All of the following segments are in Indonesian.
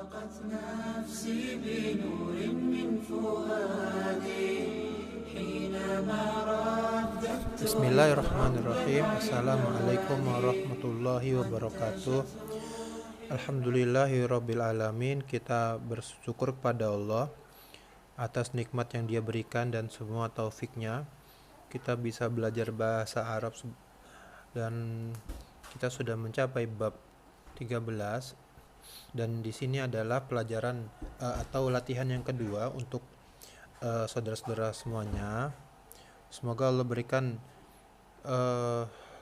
أشرقت نفسي بنور من فؤادي حينما رددت Bismillahirrahmanirrahim. Assalamualaikum warahmatullahi wabarakatuh. Alhamdulillahirabbil alamin. Kita bersyukur kepada Allah atas nikmat yang Dia berikan dan semua taufiknya. Kita bisa belajar bahasa Arab dan kita sudah mencapai bab 13, dan di sini adalah pelajaran atau latihan yang kedua untuk saudara-saudara semuanya. Semoga Allah berikan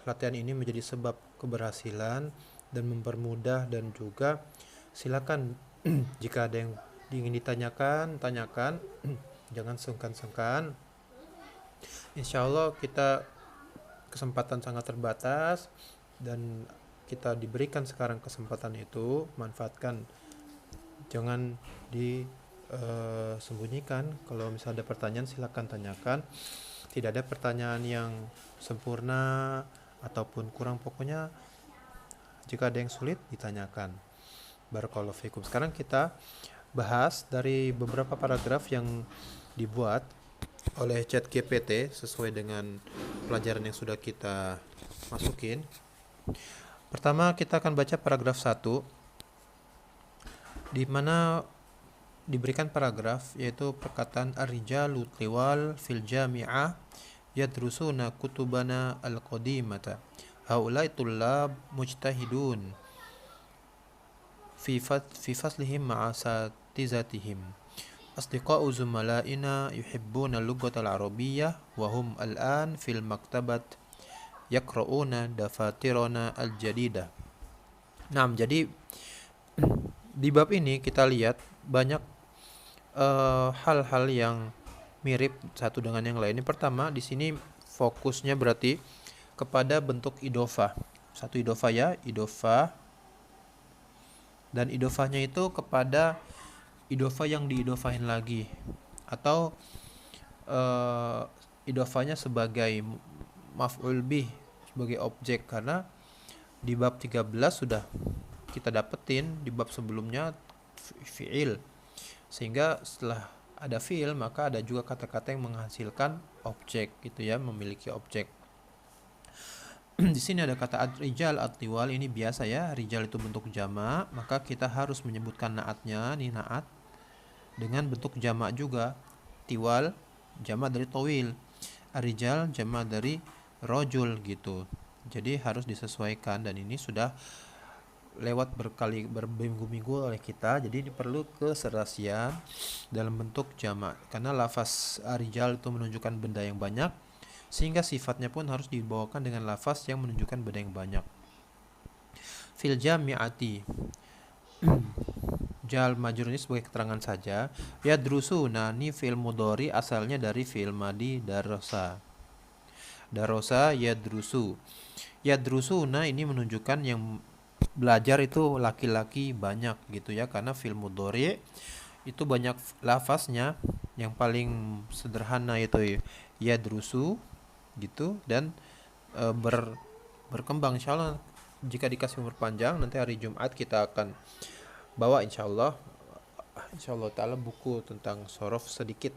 latihan ini menjadi sebab keberhasilan dan mempermudah, dan juga silakan jika ada yang ingin ditanyakan, tanyakan. Jangan sungkan-sungkan. Insya Allah kita kesempatan sangat terbatas dan kita diberikan sekarang kesempatan itu, manfaatkan, jangan disembunyikan. Kalau misalnya ada pertanyaan silakan tanyakan. Tidak ada pertanyaan yang sempurna ataupun kurang, pokoknya jika ada yang sulit ditanyakan. Barakallahu fikum. Sekarang kita bahas dari beberapa paragraf yang dibuat oleh ChatGPT sesuai dengan pelajaran yang sudah kita masukin. Pertama kita akan baca paragraf 1, di mana diberikan paragraf yaitu perkataan ar-rijalu tiwal fil jami'ah yadrusuna kutubana al-qadimata haulai tullab mujtahidun fi faslihim ma'a satizatihim asdiqa'u zumalaina yuhibbuna al-lughata al-arabiyyah wa hum al-an fil maktabat yaqra'una dafatirana al-jadidah. Nah, jadi di bab ini kita lihat banyak hal-hal yang mirip satu dengan yang lain. Ini pertama, di sini fokusnya berarti kepada bentuk idofah. Satu idofah ya, idofah. Dan idofahnya itu kepada idofah yang diidofahin lagi, atau idofahnya sebagai maf'ul bih, sebagai objek, karena di bab 13 sudah kita dapetin di bab sebelumnya fi'il, sehingga setelah ada fi'il maka ada juga kata-kata yang menghasilkan objek gitu ya, memiliki objek. Di sini ada kata ad-rijal at-tiwal, ini biasa ya, rijal itu bentuk jamak, maka kita harus menyebutkan naatnya, ini naat dengan bentuk jamak juga. Tiwal jamak dari tawil, ar-rijal jamak dari rojul gitu. Jadi harus disesuaikan, dan ini sudah lewat berminggu-minggu oleh kita. Jadi ini perlu keserasian dalam bentuk jamak, karena lafaz ar-rijal itu menunjukkan benda yang banyak, sehingga sifatnya pun harus dibawakan dengan lafaz yang menunjukkan benda yang banyak. Fil jami'ati jal majrur ini sebagai keterangan saja. Yadrusuna ni fi'il mudhari asalnya dari fi'il madi darosa. Darosa yadrusu. Yadrusuna ini menunjukkan yang belajar itu laki-laki banyak gitu ya, karena fi'il mudhari itu banyak lafaznya. Yang paling sederhana itu yadrusu gitu, dan berkembang insyaallah. Jika dikasih umur panjang, nanti hari Jumat kita akan bawa insyaallah ta'ala buku tentang sorof sedikit,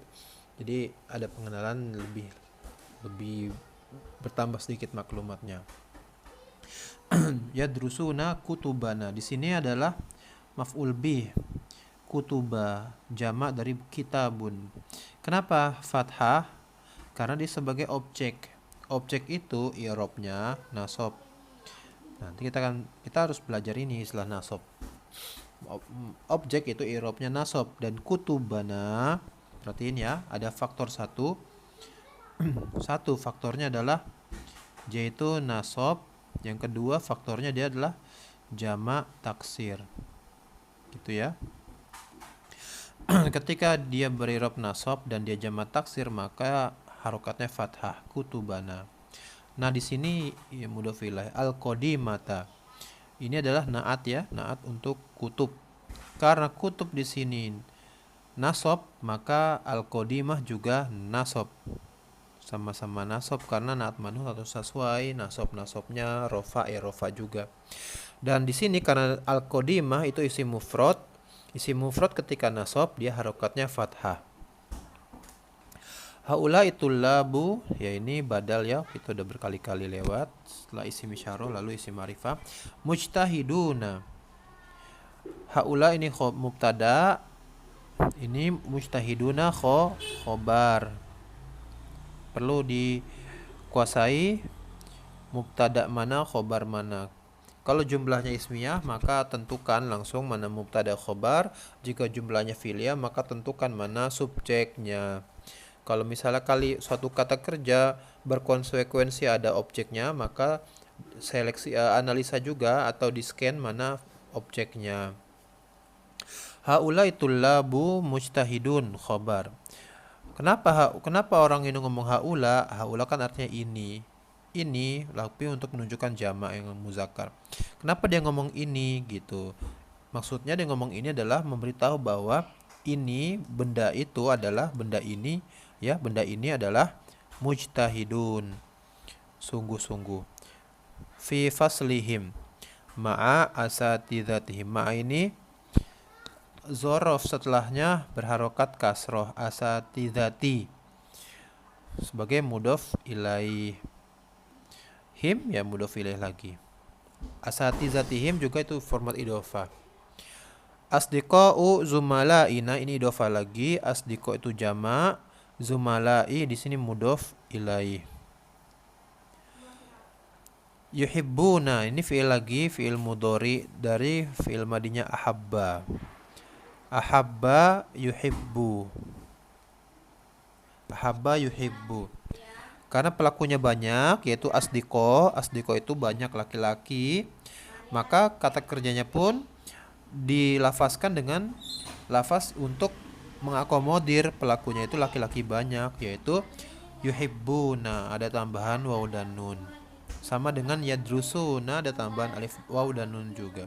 jadi ada pengenalan lebih bertambah sedikit maklumatnya. Yadrusuna kutubana, di sini adalah maf'ul bih, kutuba jamak dari kitabun. Kenapa fathah? Karena dia sebagai objek. Objek itu i'rabnya nasab. Nanti kita harus belajar ini istilah nasab. Objek itu i'rabnya nasab, dan kutubana, perhatiin ya, ada faktor satu. Satu faktornya adalah yaitu nasab, yang kedua faktornya dia adalah jamak taksir gitu ya. Ketika dia berirob nasab dan dia jamak taksir, maka harokatnya fathah, kutubana. Nah di sini ya, mudhof ilaih al-qadimata, ini adalah naat ya, naat untuk kutub. Karena kutub di sini nasab, maka al-qadimah juga nasab, sama-sama nasab, karena naat manhut atau sesuai nasab-nasabnya rofa ya rofa juga. Dan di sini karena al-qadimah itu isim mufrad, Isim mufrad ketika nasab dia harokatnya fathah. Haula itu labu, ya ini badal ya, itu udah berkali-kali lewat. Setelah isim isyarah lalu isim ma'rifah. Mujtahiduna. Haula ini mubtada, ini mujtahiduna khobar. Perlu dikuasai mubtada mana, khobar mana. Kalau jumlahnya ismiyah maka tentukan langsung mana mubtada khobar. Jika jumlahnya fi'liyah maka tentukan mana subjeknya. Kalau misalnya suatu kata kerja berkonsekuensi ada objeknya, maka seleksi analisa juga atau di scan mana objeknya. Haula tullabu mujtahidun khobar. Kenapa orang ini ngomong haula? Haula kan artinya ini. Ini tapi untuk menunjukkan jamak yang muzakkar. Kenapa dia ngomong ini gitu? Maksudnya dia ngomong ini adalah memberitahu bahwa ini benda itu adalah benda ini, ya, benda ini adalah mujtahidun, sungguh-sungguh. Fi faslihim ma'a asatidzatihim. Ma'a ini zorof setelahnya berharokat kasroh, asatidzati sebagai mudhof ilaih. Him ya mudhof ilaih lagi. Asatidzatihim juga itu format idhofah. Asdiqa'u zumalaina ini idhofah lagi. Asdiqa itu jamak, zumalai di sini mudhof ilaih. Yuhibbuna ini fi'il lagi, fi'il mudhari dari fi'il madinya ahabba. Ahabba yuhibbu. Ahabba yuhibbu. Karena pelakunya banyak yaitu asdiqo. Asdiqo itu banyak laki-laki, maka kata kerjanya pun dilafazkan dengan lafaz untuk mengakomodir pelakunya itu laki-laki banyak, yaitu yuhibbuna ada tambahan waw dan nun. Sama dengan yadrusuna ada tambahan alif waw dan nun juga.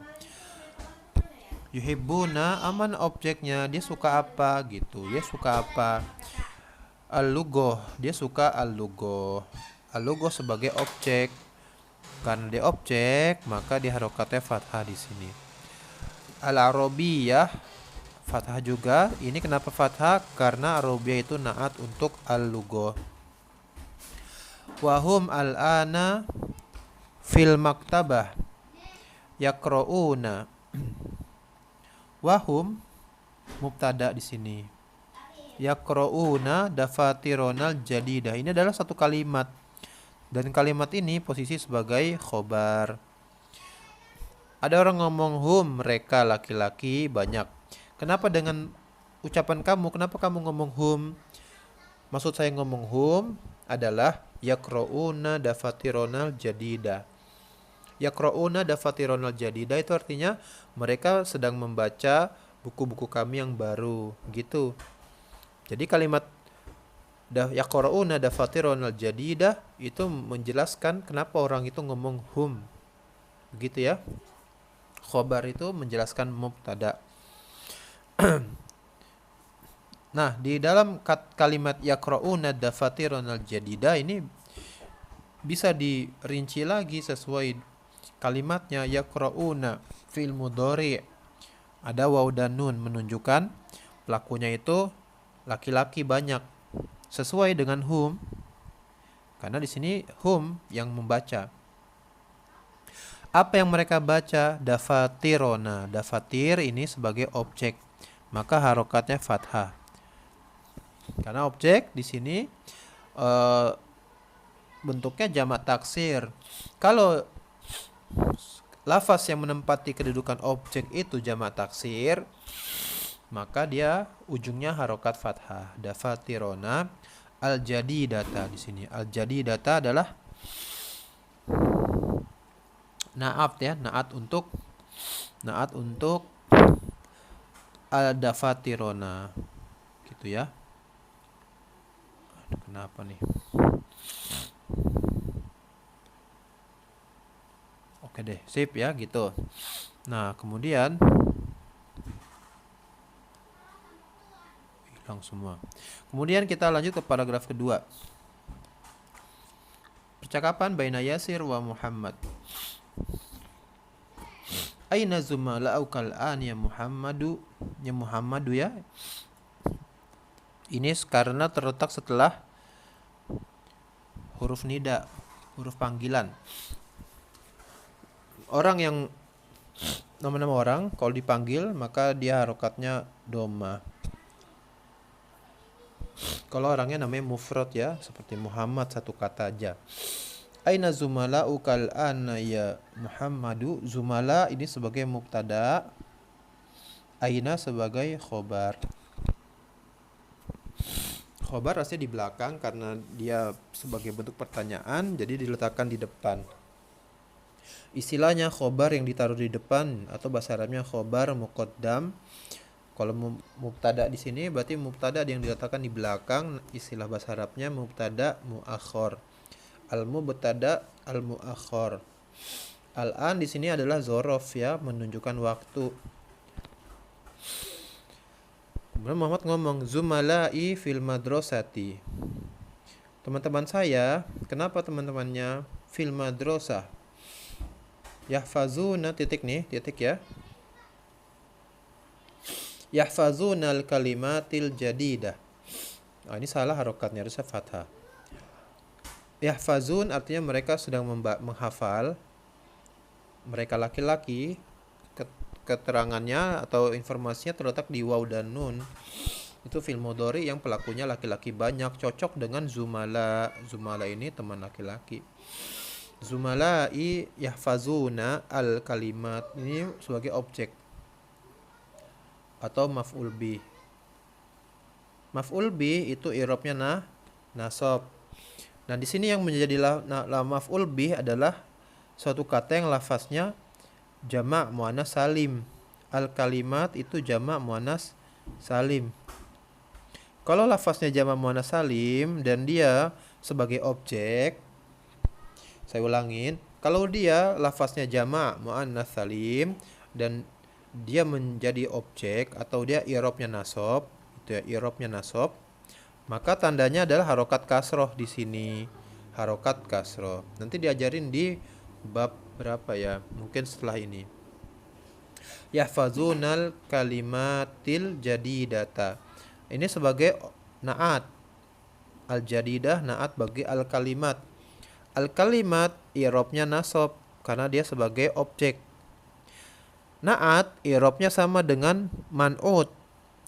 Yuhibbuna aman objeknya, dia suka apa gitu. Dia suka apa? Al-lugoh, dia suka al-lugoh. Al-lugoh sebagai objek. Karena dia objek, maka dia harokatnya fathah di sini. Al-arabiyah fathah juga. Ini kenapa fathah? Karena arabiyah itu naat untuk al-lugoh. Wahum al-ana fil maktabah yaqra'una. Wahum mubtada di sini. Yaqra'una dafatironal jadidah. Ini adalah satu kalimat. Dan kalimat ini posisi sebagai khobar. Ada orang ngomong hum, mereka laki-laki banyak. Kenapa dengan ucapan kamu, kenapa kamu ngomong hum? Maksud saya ngomong hum adalah yaqra'una dafatironal jadidah. Yaqra'una dafatironal jadidah itu artinya mereka sedang membaca buku-buku kami yang baru, gitu. Jadi kalimat yaqra'una dafatironal jadidah itu menjelaskan kenapa orang itu ngomong hum. Begitu ya. Khobar itu menjelaskan mubtada. Nah, di dalam kalimat yaqra'una dafatironal jadidah ini bisa dirinci lagi sesuai kalimatnya. Yaqra'una fi'il mudhari' ada waw dan nun menunjukkan pelakunya itu laki-laki banyak sesuai dengan hum, karena di sini hum yang membaca. Apa yang mereka baca? Dafatirona. Dafatir ini sebagai objek, maka harokatnya fathah. Karena objek di sini bentuknya jamak taksir. Kalau lafaz yang menempati kedudukan objek itu jamak taksir, maka dia ujungnya harokat fathah. Dafatirona al-jadidata di sini. Al-jadidata adalah naat ya, naat untuk al-dafatirona gitu ya. Aduh, kenapa nih? Oke deh, sip ya gitu. Nah, kemudian hilang semua. Kemudian kita lanjut ke paragraf kedua. Percakapan baina Yasir wa Muhammad. Aina zumala'ukal an ya Muhammadu, ya Muhammadu ya. Ini karena terletak setelah huruf nida, huruf panggilan. Orang yang nama-nama orang kalau dipanggil maka dia harokatnya doma. Kalau orangnya namanya mufrad ya, seperti Muhammad satu kata aja. Aina zumala'ukal an ya Muhammadu. Zumala ini sebagai mubtada, aina sebagai khobar. Khobar rasanya di belakang karena dia sebagai bentuk pertanyaan, jadi diletakkan di depan. Istilahnya khobar yang ditaruh di depan atau bahasa Arabnya khobar muqaddam. Kalau mubtada di sini berarti mubtada yang diletakkan di belakang. Istilah bahasa Arabnya mubtada muakhor. Al-mubtada al-muakhor. Al-an di sini adalah zorof ya, menunjukkan waktu. Kemudian Muhammad ngomong zumala'i fil madrasati. Teman-teman saya, kenapa teman-temannya fil madrasah? Yahfazuna titik nih, titik ya. Yahfazuna al-kalimatil jadidah. Nah, ini salah harokatnya, harusnya fathah. Yahfazun artinya mereka sedang menghafal. Mereka laki-laki. Keterangannya atau informasinya terletak di waw dan nun. Itu fi'il mudhari yang pelakunya laki-laki banyak, cocok dengan zumala. Zumala ini teman laki-laki. Zumala'i yahfazuna al-kalimat, ini sebagai objek atau maf'ul bih. Maf'ul bih itu i'rabnya nasab. Nah, di sini yang menjadi maf'ul bih adalah suatu kata yang lafaznya jamak muannas salim. Al-kalimat itu jamak muannas salim. Kalau lafaznya jamak muannas salim dan dia sebagai objek, saya ulangin, kalau dia lafaznya jamak muannas salim dan dia menjadi objek atau dia i'rabnya nasab, itu ya i'rabnya nasab, maka tandanya adalah harokat kasroh di sini. Harokat kasroh. Nanti diajarin di bab berapa ya? Mungkin setelah ini. Yahfazunal kalimatil jadidata. Ini sebagai naat. Al-jadidah naat bagi al-kalimat. Al-kalimat i'rabnya nasab karena dia sebagai objek. Naat i'rabnya sama dengan man'ut.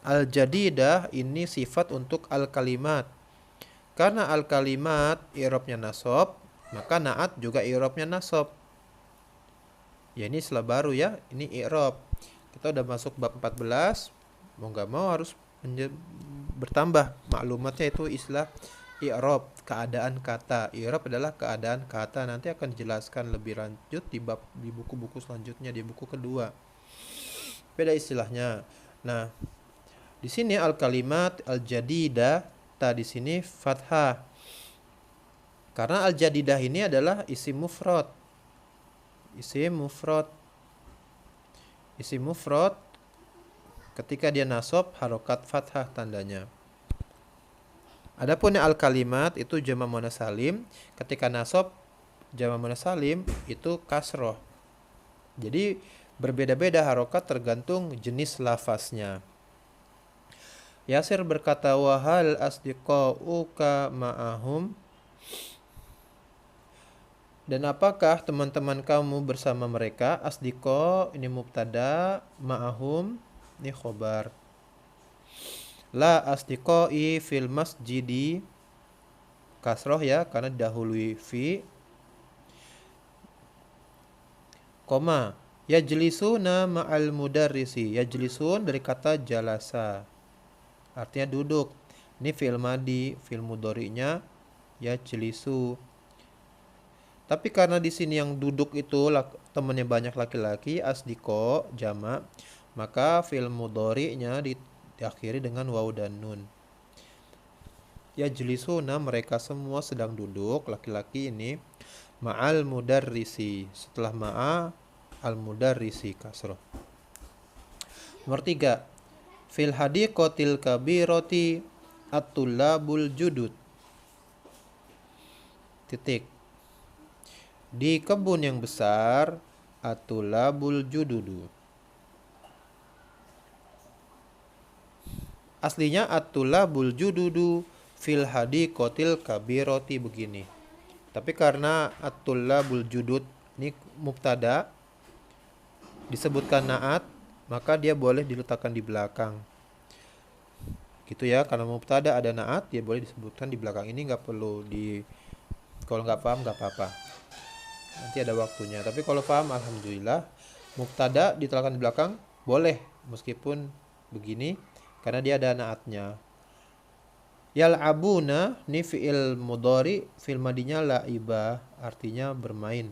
Al-jadidah ini sifat untuk al-kalimat. Karena al-kalimat i'rabnya nasab, maka naat juga i'rabnya nasab. Ya, ini istilah baru ya, ini i'rab. Kita udah masuk bab 14, mau nggak mau harus bertambah maklumatnya, itu istilah i'rab, keadaan kata. I'rab adalah keadaan kata, nanti akan dijelaskan lebih lanjut di buku-buku selanjutnya, di buku kedua. Beda istilahnya. Nah, di sini al-kalimat al-jadidah, di sini fathah. Karena al-jadidah ini adalah isim mufrad. Isim mufrad. Isim mufrad ketika dia nasab harokat fathah tandanya. Adapun al-kalimat itu jamak muannas salim, ketika nasab jamak muannas salim itu kasroh. Jadi berbeda-beda harokat tergantung jenis lafaznya. Yasir berkata, wahal asdiqauka ma'ahum, dan apakah teman-teman kamu bersama mereka? Asdiqo ini mubtada, ma'ahum ini khobar. La asdiqoi fil masjidi, kasroh ya karena dahului fi. Koma yajlisuna ma'al mudarrisi. Yajlisun dari kata jalasa, artinya duduk. Ini fi'il madi, fi'il mudhari'nya yajlisu. Tapi karena di sini yang duduk itu temannya banyak laki-laki, asdiqo jamak, maka fi'il mudhari'nya diakhiri dengan waw dan nun. Yajlisuna mereka semua sedang duduk, laki-laki ini, ma'al mudarrisi. Setelah ma'a al mudarrisi kasroh. Nomor 3. Fil hadiqatil kabirati at-tullabul judud. Titik. Di kebun yang besar atulabul jududu. Aslinya atulabul jududu fil hadiqatil kabiroti begini. Tapi karena atulabul judud ini mubtada disebutkan naat, maka dia boleh diletakkan di belakang. Gitu ya, karena mubtada ada naat, dia boleh disebutkan di belakang. Ini nggak perlu kalau nggak paham nggak apa-apa. Nanti ada waktunya. Tapi kalau paham, alhamdulillah. Mubtada diletakkan di belakang boleh, meskipun begini, karena dia ada naatnya. Yal'abuna ni fi'il mudhari, fi'il madinya la'iba, artinya bermain.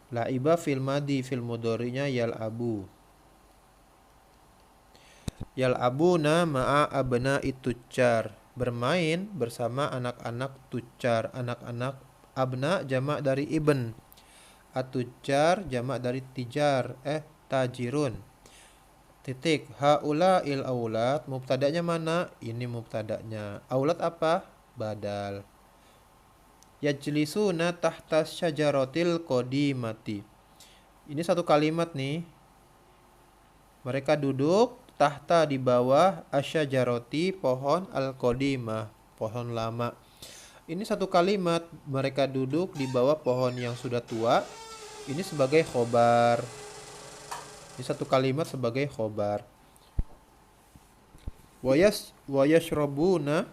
La'iba fi'il madi, fi'il mudharinya yal'abu. Yal'abuna ma'a abna'i tuccar, bermain bersama anak-anak tuccar. Anak-anak abna jamak dari ibn, at-tuccar jamak dari tijar, tajirun. Titik. Haula il aulad, mubtadanya mana? Ini mubtadanya. Aulad apa? Badal. Yajlisuna tahta syajaratil qadimati. Ini satu kalimat nih. Mereka duduk tahta di bawah asyajarati, pohon al-qadimah, pohon lama. Ini satu kalimat, mereka duduk di bawah pohon yang sudah tua. Ini sebagai khobar. Ini satu kalimat sebagai khobar. Wayashrabuna,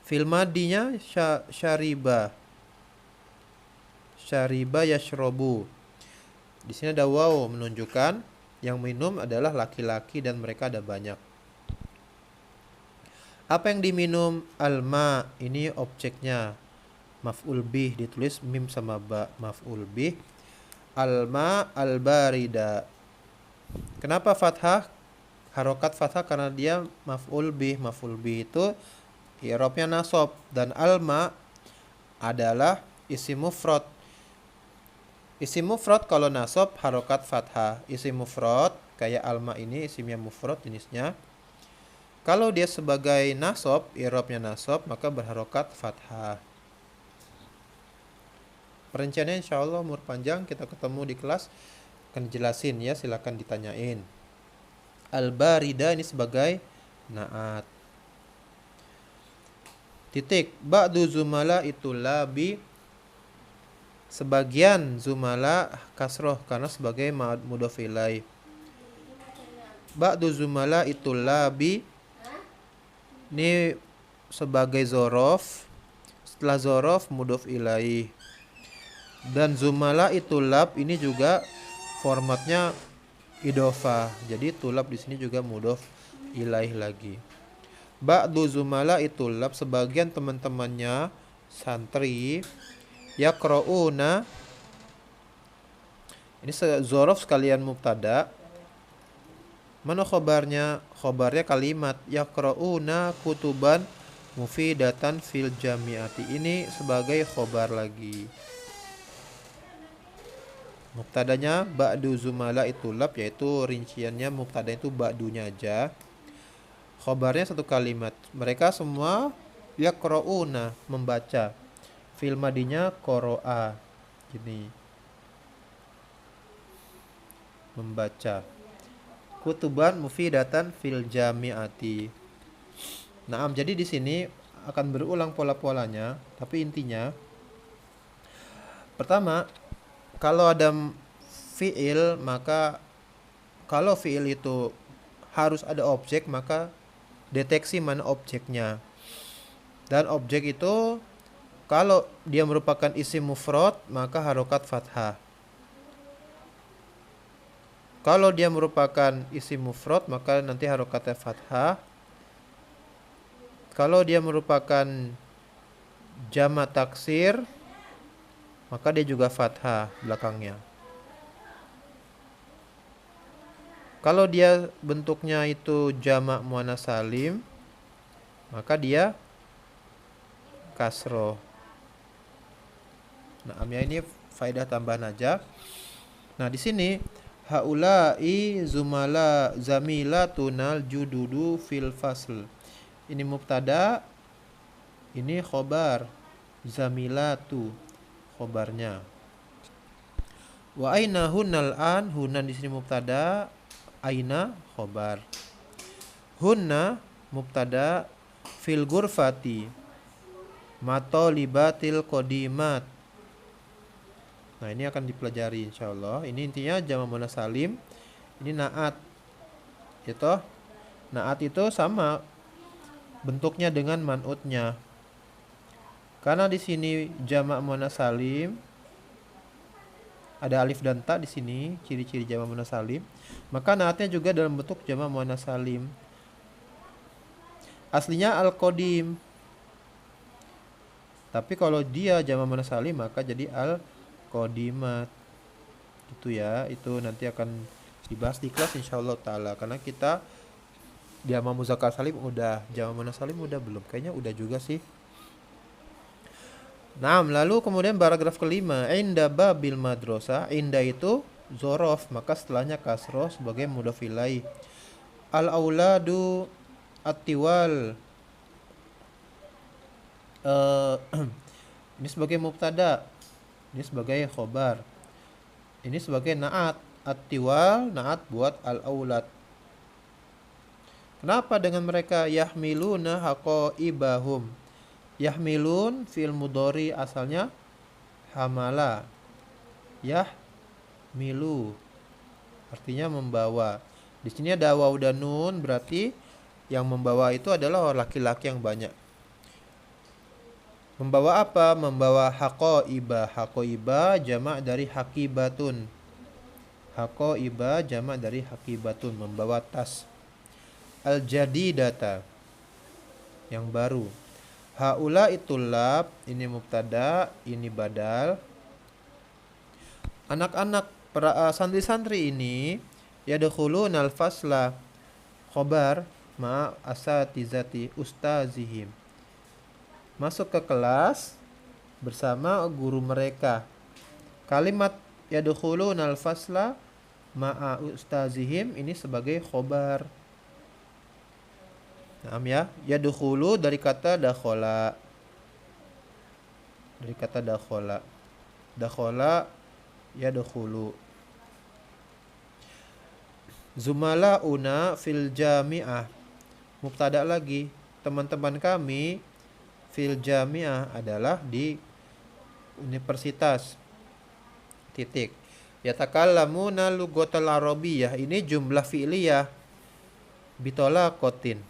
fil madinya syariba. Syariba yashrabu. Di sini ada waw menunjukkan yang minum adalah laki-laki dan mereka ada banyak. Apa yang diminum? Alma, ini objeknya. Maf'ul bih, ditulis mim sama ba, maf'ul bih. Alma albarida. Kenapa fathah? Harokat fathah karena dia maf'ul bih. Maf'ul bih itu i'rabnya nasab, dan alma adalah isim mufrad. Isim mufrad kalau nasab harokat fathah. Isim mufrad kayak alma ini isimnya mufrad jenisnya. Kalau dia sebagai nasab, i'rabnya nasab, maka berharokat fathah. Perinciannya insya Allah umur panjang, kita ketemu di kelas akan jelasin ya, silakan ditanyain. Al-barida ini sebagai naat. Titik. Ba'du zumala itu labi, sebagian zumala kasroh karena sebagai mudhof ilaih. Ba'du zumala itu labi ini sebagai zorof, setelah zorof mudhof ilaih. Dan zumala itu lab ini juga formatnya idofah. Jadi tulab di sini juga mudhof ilaih lagi. Ba'du zumala itu lab, sebagian teman-temannya santri yaqra'una. Ini zorof sekalian mubtada. Mana khobarnya? Khobarnya kalimat yaqra'una kutuban mufidatan fil jami'ati. Ini sebagai khobar lagi. Mubtadanya ba'du zumala itu lab, yaitu rinciannya mubtada itu ba'dunya aja. Khobarnya satu kalimat. Mereka semua yaqra'una, membaca. Fil madinya qara'a. Gini. Membaca. Kutuban mufidatan fil jami'ati. Naam, jadi di sini akan berulang pola-polanya, tapi intinya pertama, kalau ada fi'il, maka kalau fi'il itu harus ada objek, maka deteksi mana objeknya. Dan objek itu kalau dia merupakan isim mufrad, maka harokat fathah. Kalau dia merupakan isim mufrad, maka nanti harokatnya fathah. Kalau dia merupakan jamak taksir, maka dia juga fathah belakangnya. Kalau dia bentuknya itu jamak muannats salim, maka dia kasroh. Nah, ya ini faedah tambahan aja. Nah, di sini haula'i zumala zamilatunal jududu fil fasl. Ini mubtada, ini khobar. Zamilatu khobarnya. Wa aina hunnal an, hunna di sini mubtada, aina khobar. Hunna mubtada, fil ghurfati matolibatil qodimat. Nah, ini akan dipelajari insyaallah. Ini intinya jamak muannas salim. Ini naat. Gitu. Naat itu sama bentuknya dengan man'utnya. Karena di sini jamak muannas salim, ada alif dan ta di sini, ciri-ciri jamak muannas salim, maka naatnya juga dalam bentuk jamak muannas salim. Aslinya al-qadim. Tapi kalau dia jamak muannas salim maka jadi al-qadimat. Gitu ya. Itu nanti akan dibahas di kelas insyaallah taala, karena kita jamak muzakkar salim udah, jamak muannas salim udah belum? Kayaknya udah juga sih. Nah, lalu kemudian paragraf kelima, inda babil madrasah. Inda itu zorof, maka setelahnya kasroh sebagai mudhof ilaih. Al auladu atiwal, ini sebagai mubtada, ini sebagai khobar, ini sebagai naat. Atiwal naat buat al aulad. Kenapa dengan mereka? Yahmiluna haqaibahum. Yahmilun fi'il mudhari asalnya hamala. Yahmilu artinya membawa. Di sini ada waw dan nun, berarti yang membawa itu adalah laki-laki yang banyak. Membawa apa? Membawa haqaibah. Haqaibah jamak dari haqibatun. Haqaibah jamak dari haqibatun, membawa tas. Al-jadidata, yang baru. Haula itulab, ini mubtada, ini badal. Anak-anak santri-santri ini yadkhulunal fasla, khobar ma asatizati ustazihim, masuk ke kelas bersama guru mereka. Kalimat yadkhulunal fasla ma'a ustazihim ini sebagai khobar. Naam ya, yadkhulu dari kata dakhala. Dari kata dakhala. Dakhala yadkhulu. Zumalauna fil jami'ah. Mubtada lagi. Teman-teman kami fil jami'ah adalah di universitas. Titik. Yatakallamuna lugotal arabiyah. Ini jumlah fi'liyah. Bitolaqatin.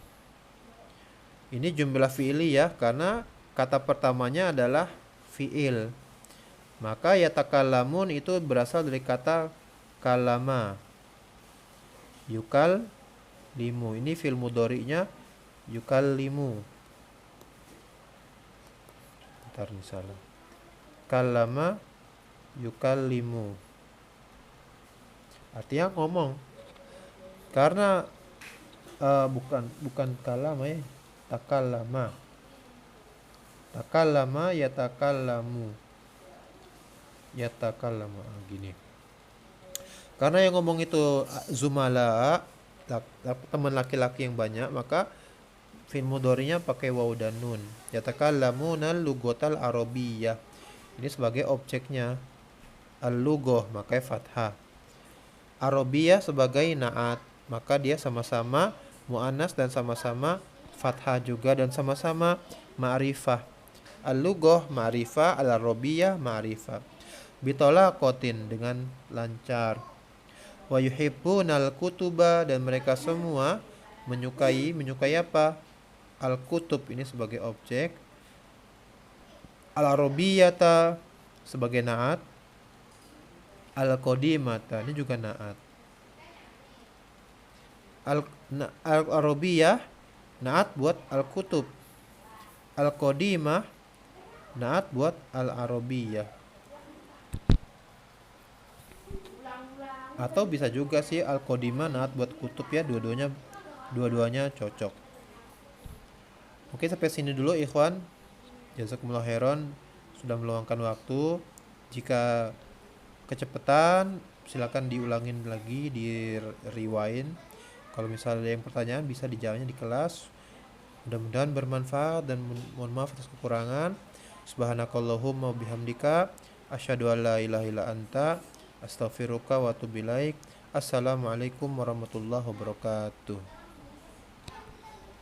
Ini jumlah fi'liyah karena kata pertamanya adalah fi'il. Maka yatakallamun itu berasal dari kata kalama. Yukal limu. Ini fi'il mudhari'nya yukal limu. Bentar nih salah. Kalama yukal limu. Artinya ngomong. Karena bukan kalama ya. Takallama. Takallama yatakallamu. Yatakallamu, gini. Karena yang ngomong itu zumala, teman laki-laki yang banyak, maka fi'il mudhari'nya pakai waw dan nun. Yatakallamuna lugotal arabiyah. Ini sebagai objeknya. Al-lugoh pakai fathah. Arabiyah sebagai naat, maka dia sama-sama muannas dan sama-sama fathah juga dan sama-sama ma'rifah. Al-lughah ma'rifah, al-arabiyah ma'rifah. Bitolaqatin dengan lancar. Wa yuhibbunal kutuba, dan mereka semua menyukai apa? Al-kutub ini sebagai objek. Al-arabiyata sebagai naat. Al-qadimata ini juga naat. Al-arabiyah naat buat al-kutub. Al-qadimah naat buat al-arabiyah. Atau bisa juga sih al-qadimah naat buat kutub ya, dua-duanya cocok. Oke, sampai sini dulu ikhwan. Jazakumullah khairan sudah meluangkan waktu. Jika kecepatan silakan diulangin lagi, di rewind. Kalau misalnya ada yang pertanyaan bisa dijawabnya di kelas. Mudah-mudahan bermanfaat dan mohon maaf atas kekurangan. Subhanakallahumma bihamdika asyhadu an la ilaha illa anta Astaghfiruka wa atubu ilaik. Assalamualaikum warahmatullahi wabarakatuh.